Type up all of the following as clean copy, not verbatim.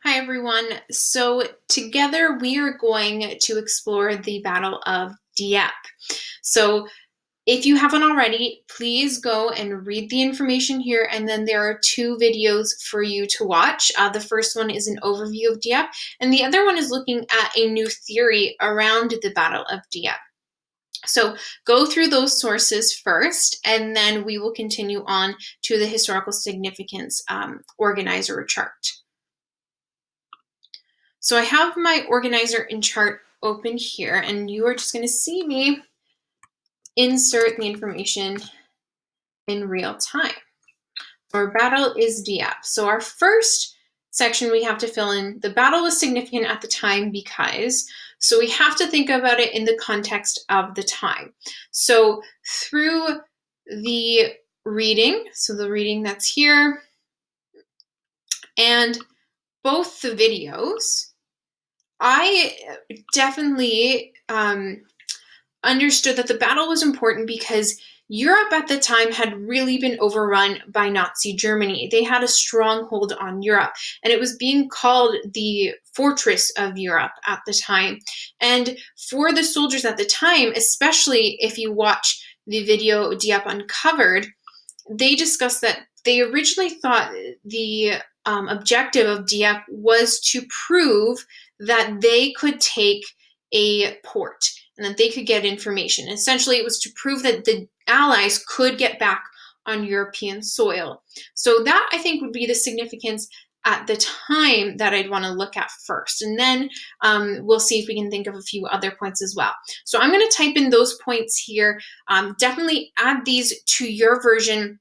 Hi everyone. So together we are going to explore the Battle of Dieppe. So if you haven't already, please go and read the information here, and then there are two videos for you to watch. The first one is an overview of Dieppe, and the other one is looking at a new theory around the Battle of Dieppe. So go through those sources first, and then we will continue on to the historical significance organizer chart. So I have my organizer and chart open here, and you are just going to see me insert the information in real time. Our battle is Dieppe. So our first section we have to fill in, the battle was significant at the time because, so we have to think about it in the context of the time. So through the reading, so the reading that's here, and both the videos, I definitely understood that the battle was important because Europe at the time had really been overrun by Nazi Germany. They had a stronghold on Europe, and it was being called the fortress of Europe at the time. And for the soldiers at the time, especially if you watch the video Dieppe Uncovered, they discussed that they originally thought the objective of Dieppe was to prove that they could take a port and that they could get information. Essentially, it was to prove that the Allies could get back on European soil. So that, I think, would be the significance at the time that I'd want to look at first. And then we'll see if we can think of a few other points as well. So I'm going to type in those points here. Definitely add these to your version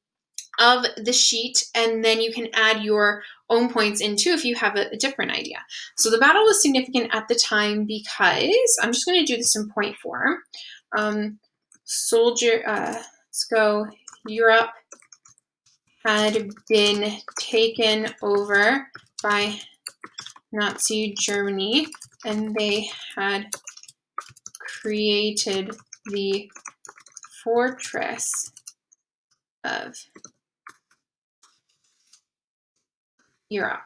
of the sheet, and then you can add your own points in too if you have a different idea. So the battle was significant at the time because, I'm just going to do this in point form. Let's go, Europe had been taken over by Nazi Germany, and they had created the fortress of Europe.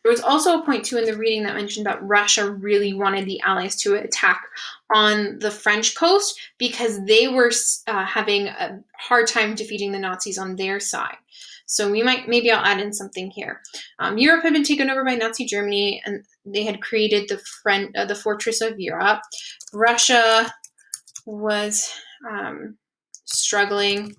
There was also a point too in the reading that mentioned that Russia really wanted the Allies to attack on the French coast because they were having a hard time defeating the Nazis on their side. So maybe I'll add in something here. Europe had been taken over by Nazi Germany, and they had created the fortress of Europe. Russia was struggling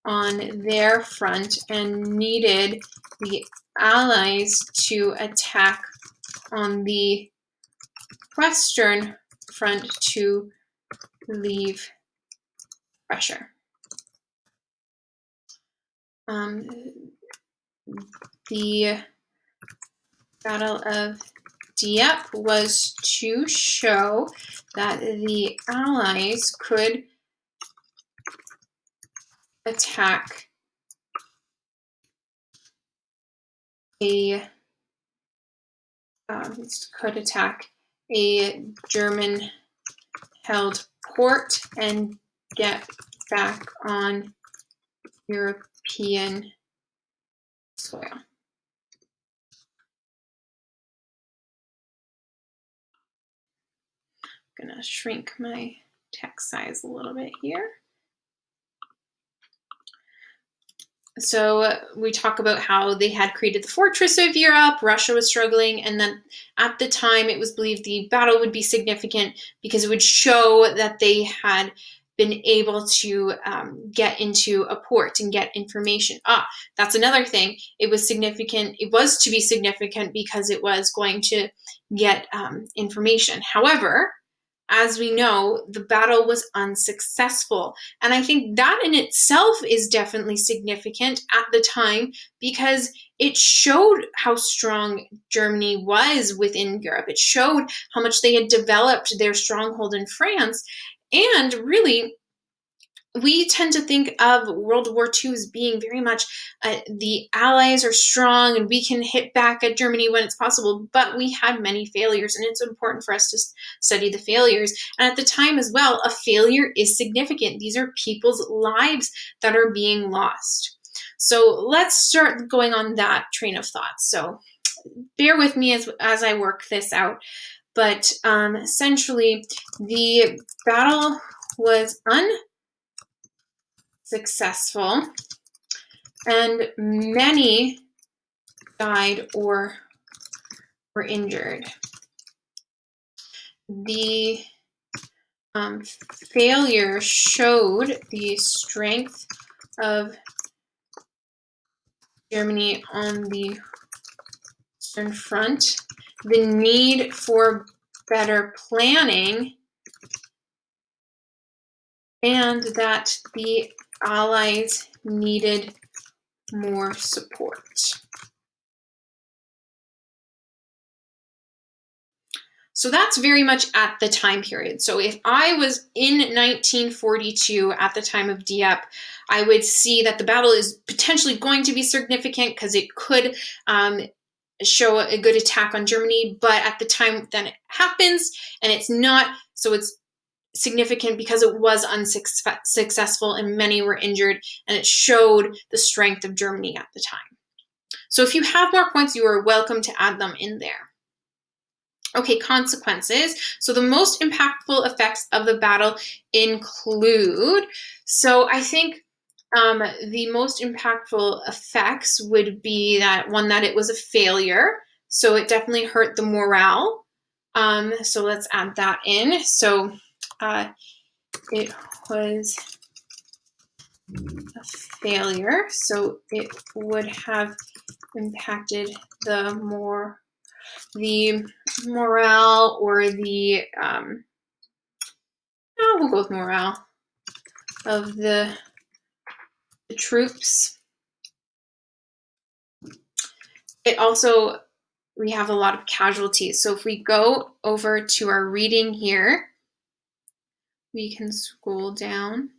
on their front and needed the Allies to attack on the Western front to relieve pressure. The Battle of Dieppe was to show that the Allies could attack a German-held port and get back on European soil. I'm going to shrink my text size a little bit here. So we talk about how they had created the fortress of Europe, Russia was struggling, and then at the time it was believed the battle would be significant because it would show that they had been able to get into a port and get information. That's another thing. It was significant. It was to be significant because it was going to get information. However, as we know, the battle was unsuccessful. And I think that in itself is definitely significant at the time because it showed how strong Germany was within Europe. It showed how much they had developed their stronghold in France. And really, we tend to think of World War II as being very much the Allies are strong and we can hit back at Germany when it's possible, but we had many failures, and it's important for us to study the failures. And at the time as well, a failure is significant. These are people's lives that are being lost. So let's start going on that train of thought. So bear with me as I work this out. But essentially, the battle was unsuccessful, and many died or were injured. The failure showed the strength of Germany on the Western Front, the need for better planning, and that the Allies needed more support. So that's very much at the time period. So if I was in 1942 at the time of Dieppe, I would see that the battle is potentially going to be significant because it could show a good attack on Germany. But at the time then it happens, and it's not, so it's significant because it was unsuccessful and many were injured, and it showed the strength of Germany at the time. So if you have more points, you are welcome to add them in there. Okay, consequences. So the most impactful effects of the battle include, so I think the most impactful effects would be that one, that it was a failure. So it definitely hurt the morale. So let's add that in. So it was a failure. So it would have impacted the morale, or the we'll go with morale of the troops. It also, we have a lot of casualties. So if we go over to our reading here, we can scroll down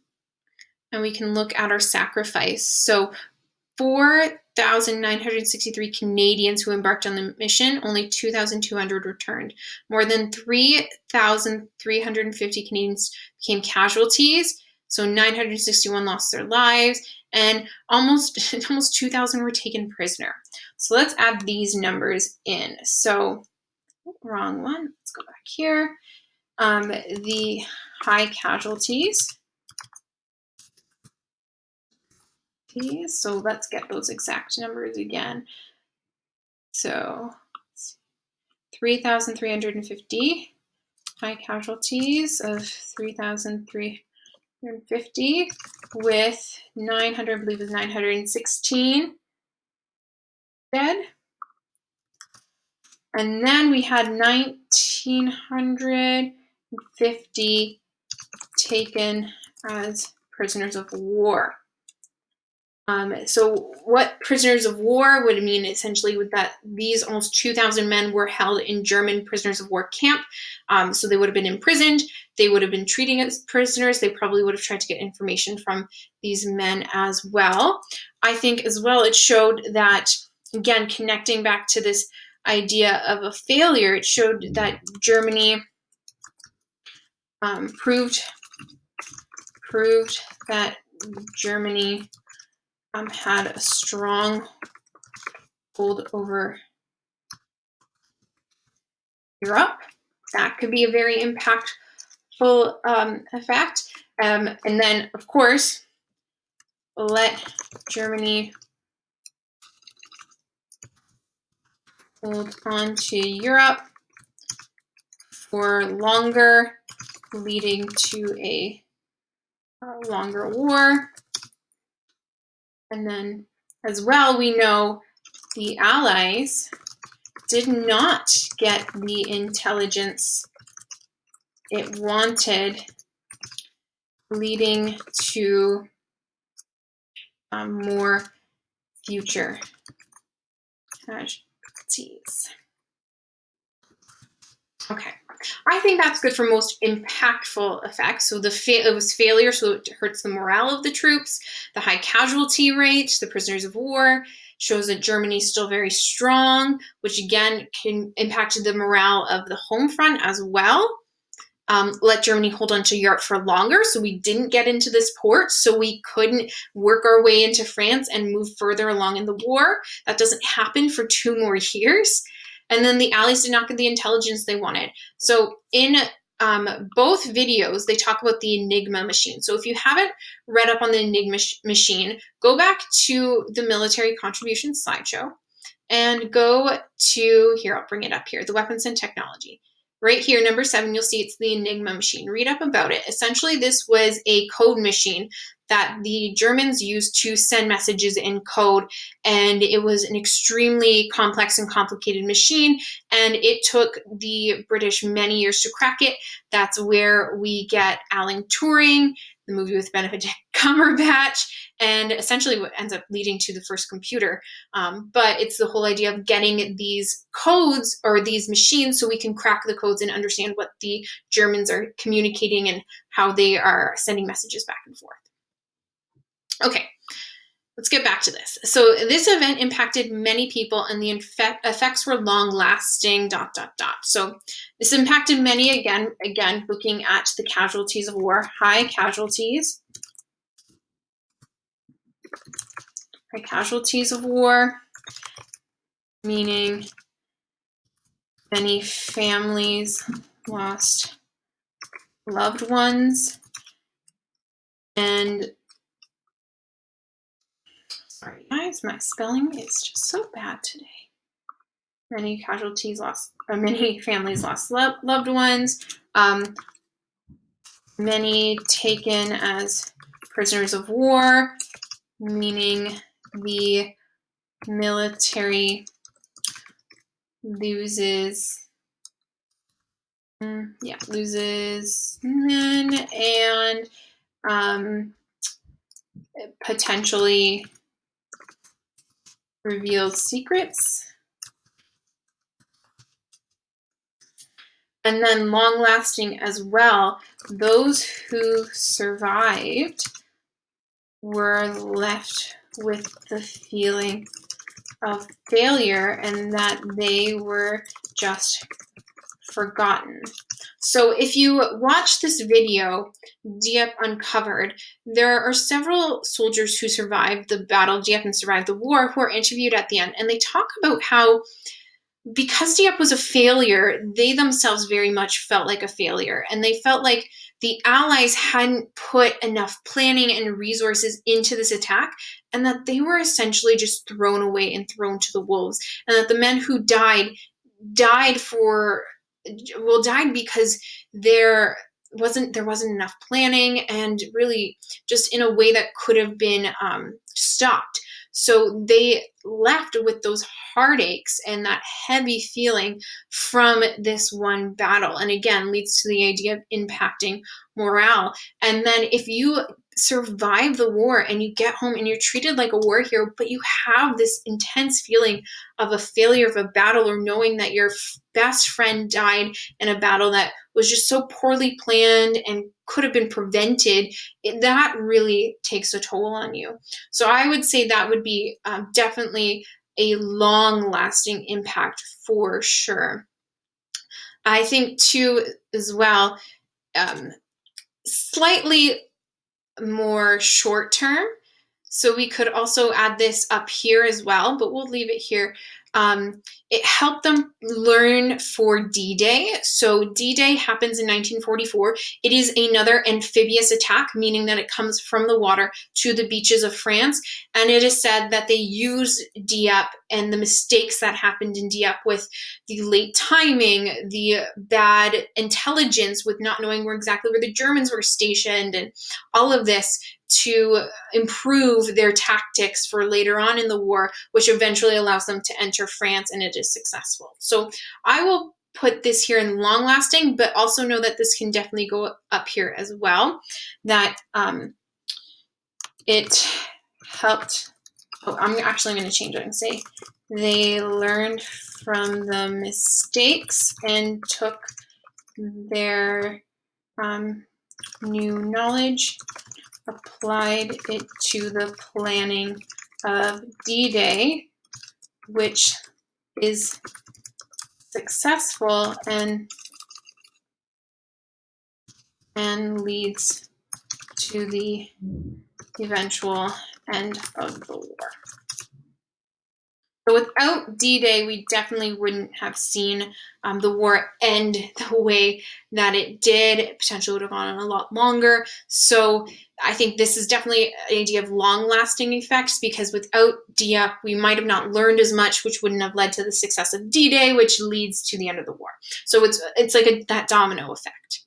and we can look at our sacrifice. So 4,963 Canadians who embarked on the mission, only 2,200 returned. More than 3,350 Canadians became casualties, so 961 lost their lives, and almost 2,000 were taken prisoner. So let's add these numbers in. So, wrong one, let's go back here. The high casualties. So let's get those exact numbers again. So 3,350 high casualties of 3,350 with 900, I believe it was 916 dead. And then we had 1,950 taken as prisoners of war. So what prisoners of war would mean essentially would that these almost 2,000 men were held in German prisoners of war camp. So they would have been imprisoned. They would have been treated as prisoners. They probably would have tried to get information from these men as well. I think as well it showed that, again, connecting back to this idea of a failure, it showed that Germany proved that Germany had a strong hold over Europe. That could be a very impactful effect. And then, of course, let Germany hold on to Europe for longer, leading to a longer war. And then as well, we know the Allies did not get the intelligence it wanted, leading to more future casualties. Okay, I think that's good for most impactful effects. So it was failure, so it hurts the morale of the troops. The high casualty rate, the prisoners of war, shows that Germany is still very strong, which again impacted the morale of the home front as well. let Germany hold on to Europe for longer. So we didn't get into this port, so we couldn't work our way into France and move further along in the war. That doesn't happen for 2 more years. And then the Allies did not get the intelligence they wanted. So in both videos, they talk about the Enigma machine. So if you haven't read up on the Enigma machine, go back to the military contributions slideshow and go to, here, I'll bring it up here, the weapons and technology. Right here, number 7, you'll see it's the Enigma machine. Read up about it. Essentially, this was a code machine that the Germans used to send messages in code, and it was an extremely complex and complicated machine, and it took the British many years to crack it. That's where we get Alan Turing, the movie with Benedict Cumberbatch, and essentially what ends up leading to the first computer. But it's the whole idea of getting these codes or these machines so we can crack the codes and understand what the Germans are communicating and how they are sending messages back and forth. Okay, let's get back to this. So this event impacted many people and the effects were long-lasting, ... So this impacted many, again, looking at the casualties of war, high casualties. High casualties of war, meaning many families lost loved ones, and sorry guys, my spelling is just so bad today. Many casualties lost, many families lost loved ones, many taken as prisoners of war, meaning the military loses men and potentially reveals secrets. And then long-lasting as well, those who survived were left with the feeling of failure and that they were just forgotten. So if you watch this video, Dieppe Uncovered, there are several soldiers who survived the Battle of Dieppe and survived the war who are interviewed at the end, and they talk about how because Dieppe was a failure, they themselves very much felt like a failure, and they felt like the Allies hadn't put enough planning and resources into this attack, and that they were essentially just thrown away and thrown to the wolves, and that the men who died because there wasn't enough planning, and really just in a way that could have been stopped. So they left with those heartaches and that heavy feeling from this one battle, and again leads to the idea of impacting morale. And then if you survive the war and you get home and you're treated like a war hero, but you have this intense feeling of a failure of a battle, or knowing that your best friend died in a battle that was just so poorly planned and could have been prevented, that really takes a toll on you. So I would say that would be definitely a long-lasting impact for sure. I think too, as well, slightly more short term. So we could also add this up here as well, but we'll leave it here. It helped them learn for D-Day. So D-Day happens in 1944. It is another amphibious attack, meaning that it comes from the water to the beaches of France. And it is said that they used Dieppe and the mistakes that happened in Dieppe with the late timing, the bad intelligence with not knowing exactly where the Germans were stationed, and all of this to improve their tactics for later on in the war, which eventually allows them to enter France, and it is successful. So I will put this here in long lasting, but also know that this can definitely go up here as well, that it helped. I'm actually going to change it and say they learned from the mistakes and took their new knowledge, applied it to the planning of D-Day, which is successful, and and leads to the eventual end of the war. So without D-Day, we definitely wouldn't have seen the war end the way that it did. It potentially would have gone on a lot longer. So I think this is definitely an idea of long-lasting effects, because without Dieppe, we might have not learned as much, which wouldn't have led to the success of D-Day, which leads to the end of the war. So it's like that domino effect.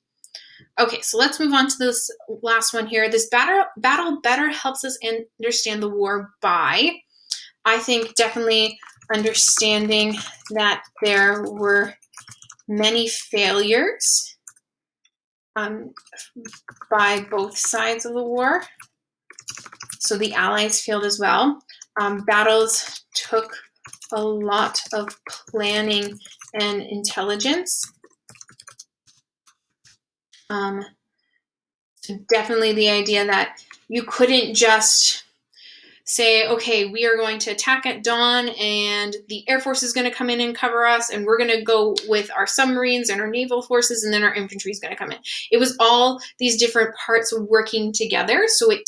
Okay, so let's move on to this last one here. This battle better helps us understand the war by, I think, definitely understanding that there were many failures by both sides of the war. So the Allies failed as well. Battles took a lot of planning and intelligence. So definitely the idea that you couldn't just say, okay, we are going to attack at dawn and the Air Force is going to come in and cover us, and we're going to go with our submarines and our naval forces, and then our infantry is going to come in. It was all these different parts working together, so it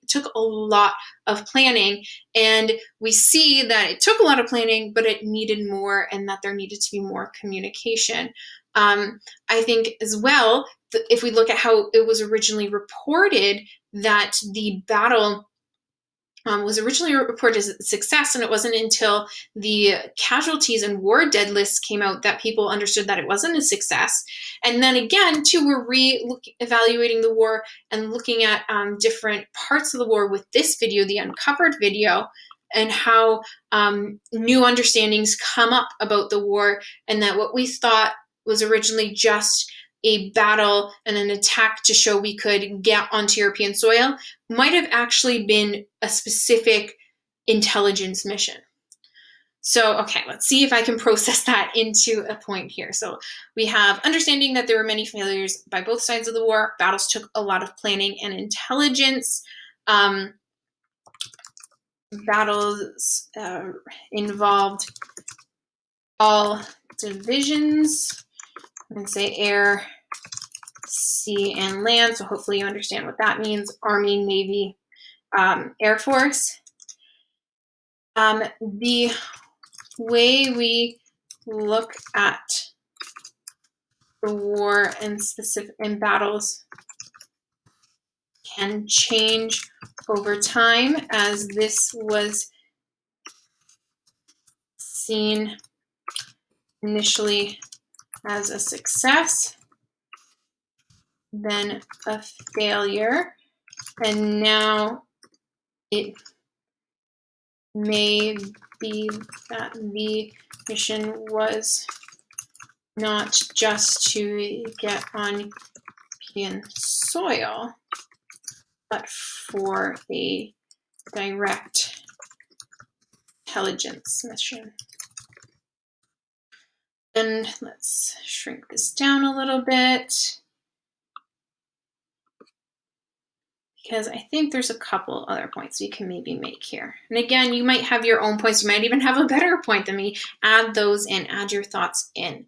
took a lot of planning, and we see that it took a lot of planning, but it needed more, and that there needed to be more communication. I think as well, if we look at how it was originally reported, that the battle was originally reported as a success, and it wasn't until the casualties and war dead lists came out that people understood that it wasn't a success. And then again, too, we're evaluating the war and looking at different parts of the war with this video, the uncovered video, and how new understandings come up about the war, and that what we thought was originally just a battle and an attack to show we could get onto European soil might have actually been a specific intelligence mission. So, okay, let's see if I can process that into a point here. So we have understanding that there were many failures by both sides of the war. Battles took a lot of planning and intelligence. Battles involved all divisions. I'm going to say air, sea, and land. So hopefully you understand what that means. Army, Navy, Air Force. The way we look at the war and battles can change over time, as this was seen initially as a success, then a failure, and now it may be that the mission was not just to get on European soil, but for a direct intelligence mission. And let's shrink this down a little bit, because I think there's a couple other points we can maybe make here. And again, you might have your own points. You might even have a better point than me. Add those in, add your thoughts in.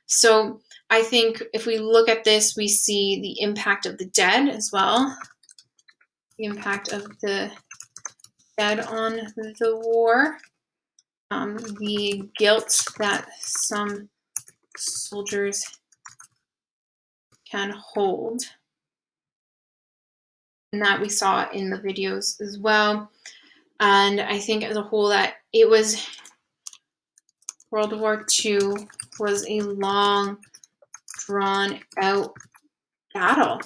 So I think if we look at this, we see the impact of the dead as well. The impact of the dead on the war. The guilt that some soldiers can hold, and that we saw in the videos as well. And I think as a whole that it was, World War II was a long, drawn out battle.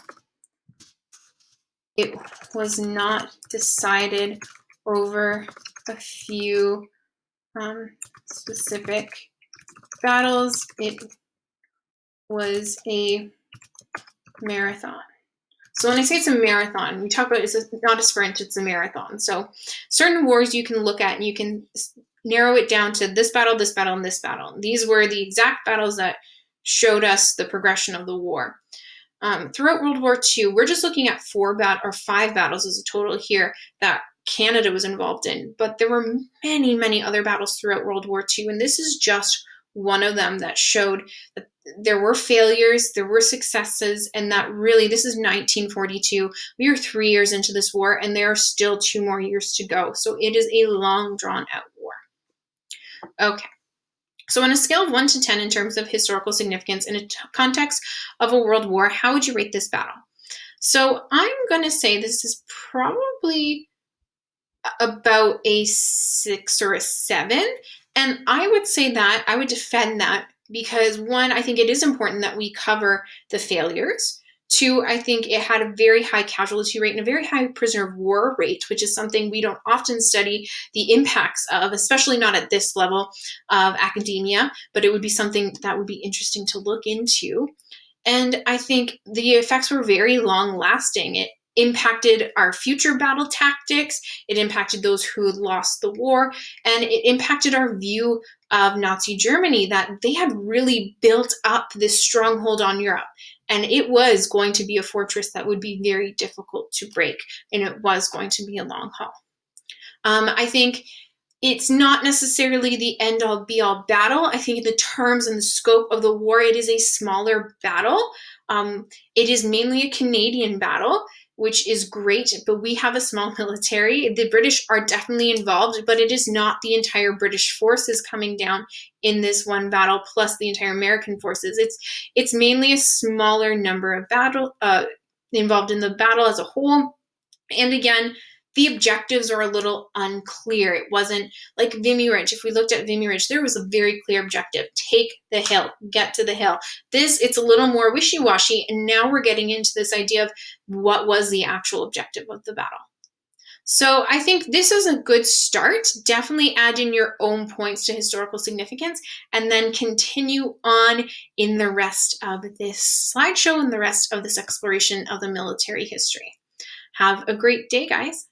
It was not decided over a few specific battles. It was a marathon. So when I say it's a marathon, we talk about it's not a sprint, it's a marathon. So certain wars you can look at and you can narrow it down to this battle, and this battle. These were the exact battles that showed us the progression of the war. Throughout World War II, we're just looking at 5 battles as a total here that Canada was involved in. But there were many, many other battles throughout World War II, and this is just one of them that showed that there were failures, there were successes, and that really, this is 1942. We are 3 years into this war, and there are still 2 more years to go. So it is a long, drawn out war. Okay. So on a scale of 1 to 10 in terms of historical significance in a context of a world war, how would you rate this battle? So I'm going to say this is probably about a 6 or a 7. And I would say that, I would defend that because, one, I think it is important that we cover the failures. Two, I think it had a very high casualty rate and a very high prisoner of war rate, which is something we don't often study the impacts of, especially not at this level of academia, but it would be something that would be interesting to look into. And I think the effects were very long lasting. It impacted our future battle tactics, it impacted those who had lost the war, and it impacted our view of Nazi Germany, that they had really built up this stronghold on Europe. And it was going to be a fortress that would be very difficult to break, and it was going to be a long haul. I think it's not necessarily the end-all be-all battle. I think in the terms and the scope of the war, it is a smaller battle. It is mainly a Canadian battle, which is great, but we have a small military. The British are definitely involved, but it is not the entire British forces coming down in this one battle, plus the entire American forces. It's mainly a smaller number of battle involved in the battle as a whole. And again, the objectives are a little unclear. It wasn't like Vimy Ridge. If we looked at Vimy Ridge, there was a very clear objective. Take the hill, get to the hill. This, it's a little more wishy-washy, and now we're getting into this idea of what was the actual objective of the battle. So I think this is a good start. Definitely add in your own points to historical significance, and then continue on in the rest of this slideshow and the rest of this exploration of the military history. Have a great day, guys.